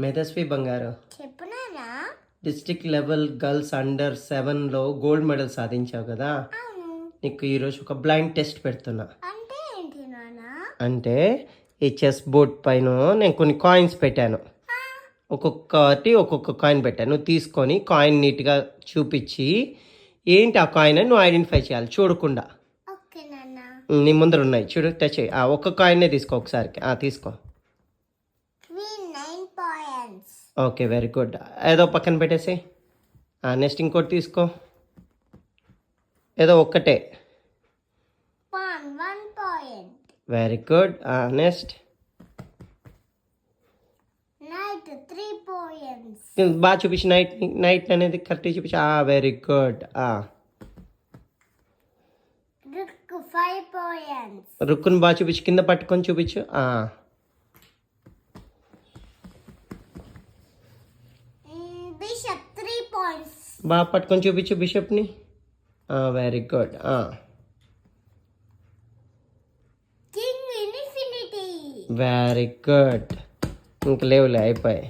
మేధస్వి బంగారు చెప్పునానా district level girls under 7లో గోల్డ్ మెడల్ సాధించావు కదా. అవును. నీకు ఈరోజు ఒక బ్లైండ్ టెస్ట్ పెడుతున్నా. అంటే ఏంటి నానా? అంటే ఈ చెస్ బోర్డ్ పైన నేను కొన్ని కాయిన్స్ పెట్టాను. ఒక్కొక్క కాయిన్ పెట్టాను. నువ్వు తీసుకొని కాయిన్ నీట్గా చూపించి ఏంటి ఆ కాయిన్ అని నువ్వు ఐడెంటిఫై చేయాలి చూడకుండా. ఓకే నాన్న. నీ ముందర ఉన్నాయి చూడు, టచ్ చేయి. ఒక్క కాయిన్నే తీసుకో ఒకసారి. తీసుకో. Queen 9 points. Okay, very good. ఏదో పక్కన పెట్టేసి నెక్స్ట్ ఇంకోటి తీసుకో. ఏదో ఒక్కటే. Pawn 1 point. Very good. Next knight 3 points. బాగా చూపించి నైట్ అనేది కరెక్ట్గా చూపించి. Very good. Rook 5 points. రుక్కును బాగా చూపించి కింద పట్టుకొని చూపించు. Bishop 3 points. బాగా పట్టుకొని చూపించు బిషప్ని. Very good. King infinity. Very good. ఇంక లేవులే, అయిపోయాయి.